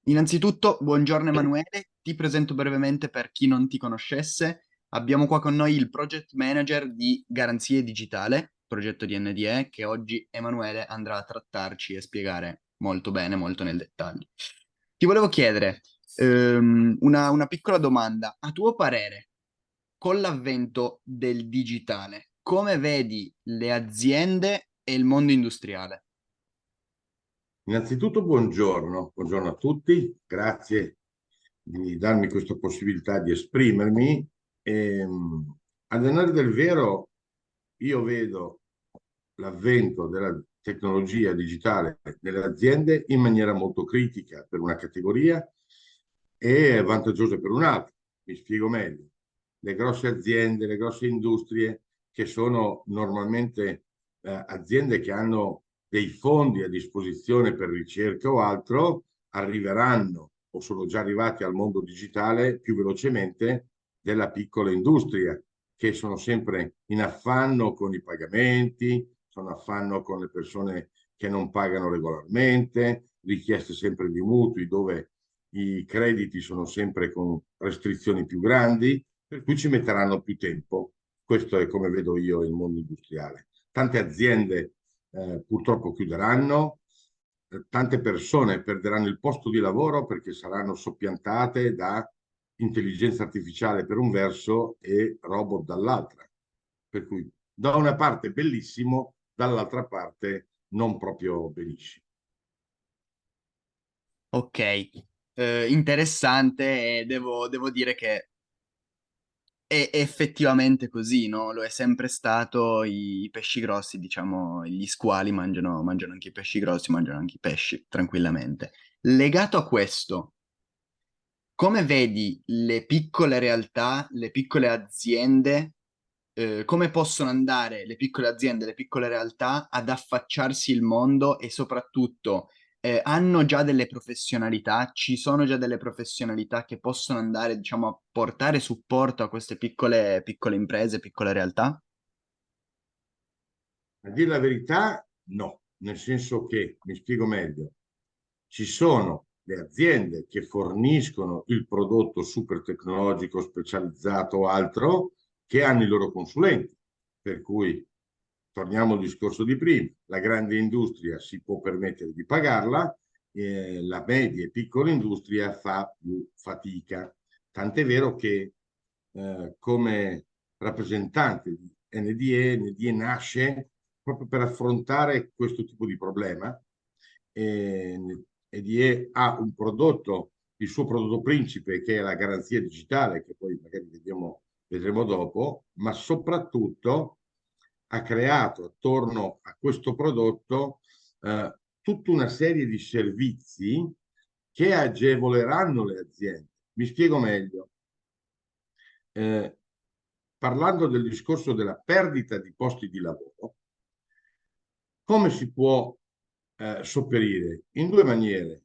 Innanzitutto, buongiorno Emanuele, ti presento brevemente per chi non ti conoscesse. Abbiamo qua con noi il project manager di Garanzie Digitale, progetto di NDE, che oggi Emanuele andrà a trattarci e spiegare molto bene, molto nel dettaglio. Ti volevo chiedere una piccola domanda. A tuo parere, con l'avvento del digitale, come vedi le aziende e il mondo industriale? Innanzitutto buongiorno, buongiorno a tutti, grazie di darmi questa possibilità di esprimermi. Ad onore del vero, io vedo l'avvento della tecnologia digitale nelle aziende in maniera molto critica per una categoria e vantaggiosa per un'altra. Mi spiego meglio. Le grosse aziende, le grosse industrie, che sono normalmente aziende che hanno dei fondi a disposizione per ricerca o altro, arriveranno o sono già arrivati al mondo digitale più velocemente della piccola industria, che sono sempre in affanno con i pagamenti, sono affanno con le persone che non pagano regolarmente, richieste sempre di mutui dove i crediti sono sempre con restrizioni più grandi, per cui ci metteranno più tempo. Questo è come vedo io il mondo industriale. Tante aziende purtroppo chiuderanno, tante persone perderanno il posto di lavoro perché saranno soppiantate da intelligenza artificiale per un verso e robot dall'altra. Per cui da una parte bellissimo, dall'altra parte non proprio benissimo. Ok, interessante e devo dire che è effettivamente così, no? Lo è sempre stato, i pesci grossi, diciamo, gli squali mangiano anche i pesci grossi, mangiano anche i pesci, tranquillamente. Legato a questo, come vedi le piccole realtà, le piccole aziende, come possono andare le piccole aziende, le piccole realtà ad affacciarsi il mondo e soprattutto hanno già delle professionalità, ci sono già delle professionalità che possono andare, diciamo, a portare supporto a queste piccole imprese, piccole realtà? A dire la verità, no, nel senso che, mi spiego meglio, ci sono le aziende che forniscono il prodotto super tecnologico, specializzato o altro, che hanno i loro consulenti. Per cui, torniamo al discorso di prima, la grande industria si può permettere di pagarla, la media e piccola industria fa più fatica. Tant'è vero che come rappresentante di NDE nasce proprio per affrontare questo tipo di problema. E, EDE ha un prodotto, il suo prodotto principe, che è la garanzia digitale, che poi magari vedremo dopo, ma soprattutto ha creato attorno a questo prodotto tutta una serie di servizi che agevoleranno le aziende. Mi spiego meglio. Eh, Parlando del discorso della perdita di posti di lavoro, come si può sopperire? In due maniere.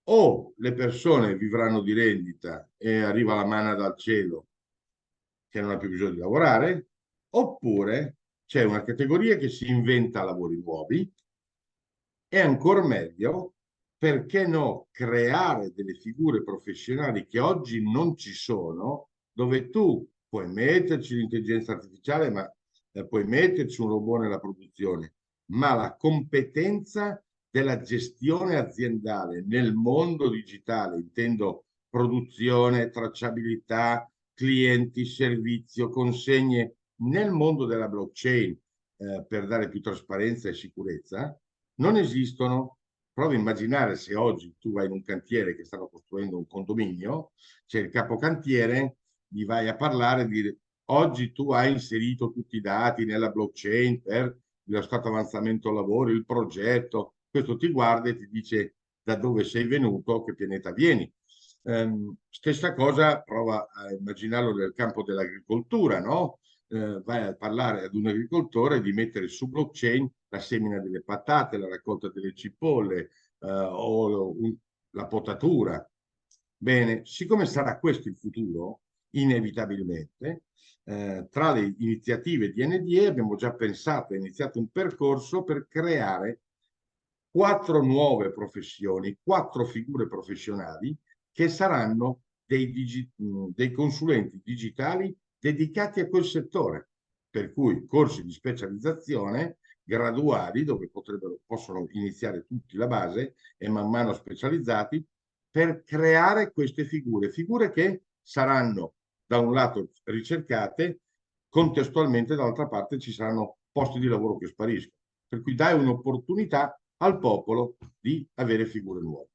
O le persone vivranno di rendita e arriva la manna dal cielo che non ha più bisogno di lavorare, oppure c'è una categoria che si inventa lavori nuovi e ancora meglio, perché no, creare delle figure professionali che oggi non ci sono, dove tu puoi metterci l'intelligenza artificiale, ma puoi metterci un robot nella produzione, ma la competenza della gestione aziendale nel mondo digitale, intendo produzione, tracciabilità, clienti, servizio, consegne, nel mondo della blockchain, per dare più trasparenza e sicurezza, non esistono. Provi a immaginare se oggi tu vai in un cantiere che stanno costruendo un condominio, c'è il capocantiere, gli vai a parlare di oggi tu hai inserito tutti i dati nella blockchain per lo stato avanzamento lavoro, il progetto, questo ti guarda e ti dice da dove sei venuto, che pianeta vieni. Stessa cosa, prova a immaginarlo nel campo dell'agricoltura, no? Vai a parlare ad un agricoltore di mettere su blockchain la semina delle patate, la raccolta delle cipolle la potatura. Bene, siccome sarà questo il futuro, inevitabilmente, tra le iniziative di NDE abbiamo già pensato e iniziato un percorso per creare 4 nuove professioni, 4 figure professionali che saranno dei consulenti digitali dedicati a quel settore, per cui corsi di specializzazione graduali dove possono iniziare tutti la base e man mano specializzati per creare queste figure che saranno da un lato ricercate, contestualmente dall'altra parte ci saranno posti di lavoro che spariscono. Per cui dai un'opportunità al popolo di avere figure nuove.